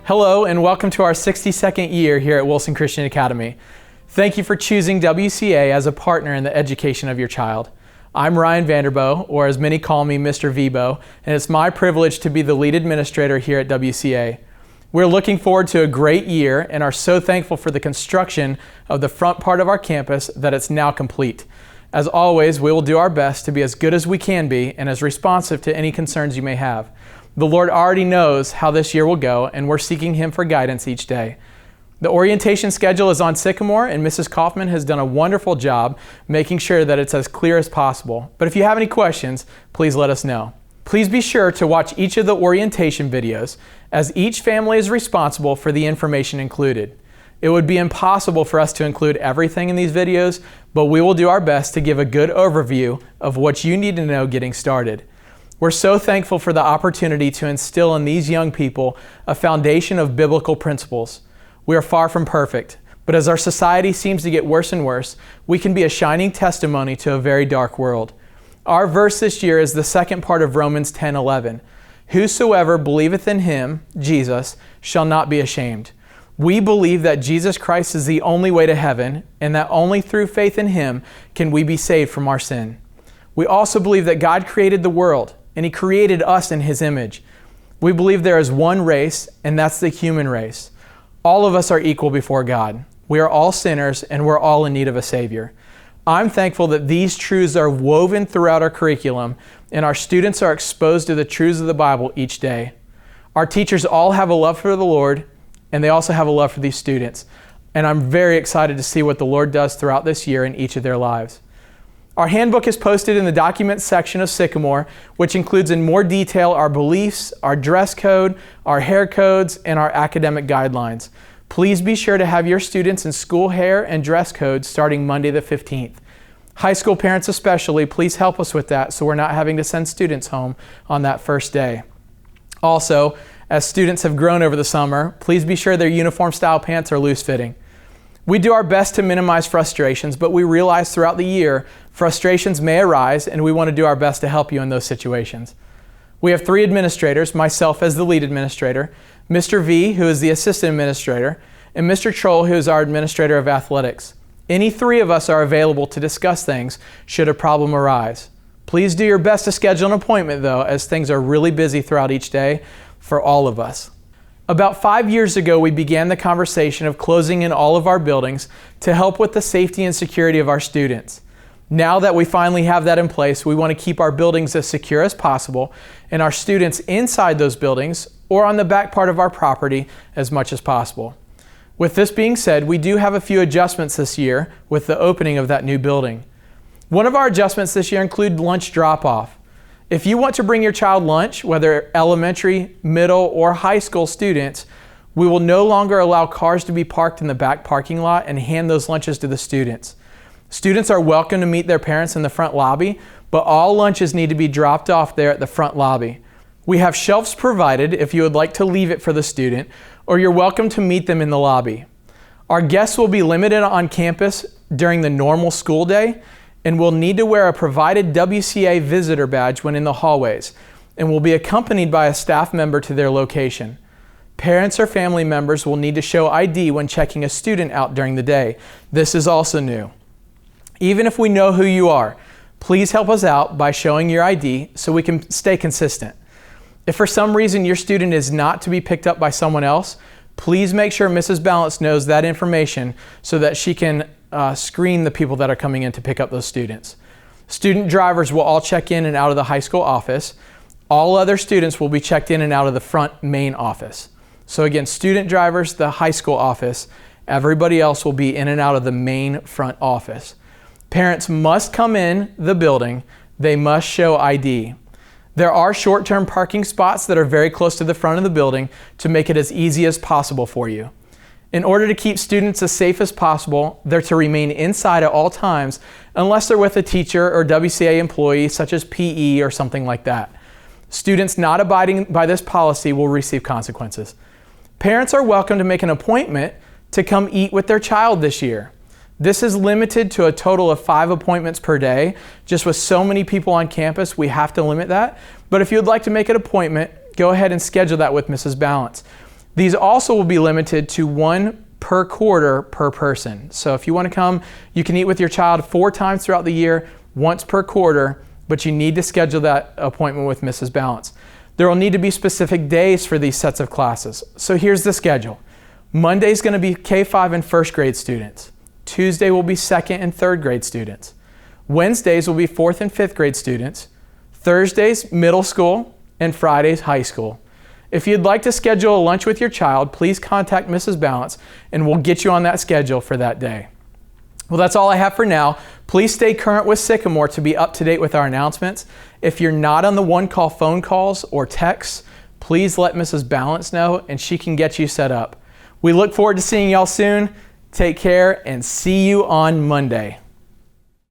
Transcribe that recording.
Hello and welcome to our 62nd year here at Wilson Christian Academy. Thank you for choosing WCA as a partner in the education of your child. I'm Ryan Vanderbough, or as many call me, Mr. Vibo, and it's my privilege to be the lead administrator here at WCA. We're looking forward to a great year and are so thankful for the construction of the front part of our campus that it's now complete. As always, we will do our best to be as good as we can be and as responsive to any concerns you may have. The Lord already knows how this year will go, and we're seeking Him for guidance each day. The orientation schedule is on Sycamore, and Mrs. Kaufman has done a wonderful job making sure that it's as clear as possible. But if you have any questions, please let us know. Please be sure to watch each of the orientation videos, as each family is responsible for the information included. It would be impossible for us to include everything in these videos, but we will do our best to give a good overview of what you need to know getting started. We're so thankful for the opportunity to instill in these young people a foundation of biblical principles. We are far from perfect, but as our society seems to get worse and worse, we can be a shining testimony to a very dark world. Our verse this year is the second part of Romans 10:11. Whosoever believeth in Him, Jesus, shall not be ashamed. We believe that Jesus Christ is the only way to heaven, and that only through faith in Him can we be saved from our sin. We also believe that God created the world, and He created us in His image. We believe there is one race, and that's the human race. All of us are equal before God. We are all sinners, and we're all in need of a Savior. I'm thankful that these truths are woven throughout our curriculum, and our students are exposed to the truths of the Bible each day. Our teachers all have a love for the Lord, and they also have a love for these students. And I'm very excited to see what the Lord does throughout this year in each of their lives. Our handbook is posted in the documents section of Sycamore, which includes in more detail our beliefs, our dress code, our hair codes, and our academic guidelines. Please be sure to have your students in school hair and dress codes starting Monday the 15th. High school parents especially, please help us with that so we're not having to send students home on that first day. Also, as students have grown over the summer, please be sure their uniform style pants are loose-fitting. We do our best to minimize frustrations, but we realize throughout the year, frustrations may arise, and we want to do our best to help you in those situations. We have 3 administrators, myself as the lead administrator, Mr. V, who is the assistant administrator, and Mr. Troll, who is our administrator of athletics. Any 3 of us are available to discuss things should a problem arise. Please do your best to schedule an appointment, though, as things are really busy throughout each day for all of us. About 5 years ago, we began the conversation of closing in all of our buildings to help with the safety and security of our students. Now that we finally have that in place, we want to keep our buildings as secure as possible and our students inside those buildings or on the back part of our property as much as possible. With this being said, we do have a few adjustments this year with the opening of that new building. One of our adjustments this year include lunch drop-off. If you want to bring your child lunch, whether elementary, middle, or high school students, we will no longer allow cars to be parked in the back parking lot and hand those lunches to the students. Students are welcome to meet their parents in the front lobby, but all lunches need to be dropped off there at the front lobby. We have shelves provided if you would like to leave it for the student, or you're welcome to meet them in the lobby. Our guests will be limited on campus during the normal school day, and will need to wear a provided WCA visitor badge when in the hallways, and will be accompanied by a staff member to their location. Parents or family members will need to show ID when checking a student out during the day. This is also new. Even if we know who you are, please help us out by showing your ID so we can stay consistent. If for some reason your student is not to be picked up by someone else, please make sure Mrs. Balance knows that information so that she can screen the people that are coming in to pick up those students. Student drivers will all check in and out of the high school office. All other students will be checked in and out of the front main office. So again, student drivers, the high school office, everybody else will be in and out of the main front office. Parents must come in the building. They must show ID. There are short-term parking spots that are very close to the front of the building to make it as easy as possible for you. In order to keep students as safe as possible, they're to remain inside at all times unless they're with a teacher or WCA employee such as PE or something like that. Students not abiding by this policy will receive consequences. Parents are welcome to make an appointment to come eat with their child this year. This is limited to a total of 5 appointments per day. Just with so many people on campus, we have to limit that. But if you'd like to make an appointment, go ahead and schedule that with Mrs. Balance. These also will be limited to 1 per quarter per person. So if you want to come, you can eat with your child 4 times throughout the year, once per quarter, but you need to schedule that appointment with Mrs. Balance. There will need to be specific days for these sets of classes. So here's the schedule. Monday is going to be K-5 and first grade students. Tuesday will be second and third grade students. Wednesdays will be fourth and fifth grade students. Thursdays, middle school, and Fridays, high school. If you'd like to schedule a lunch with your child, please contact Mrs. Balance and we'll get you on that schedule for that day. Well, that's all I have for now. Please stay current with Sycamore to be up to date with our announcements. If you're not on the one-call phone calls or texts, please let Mrs. Balance know and she can get you set up. We look forward to seeing y'all soon. Take care and see you on Monday.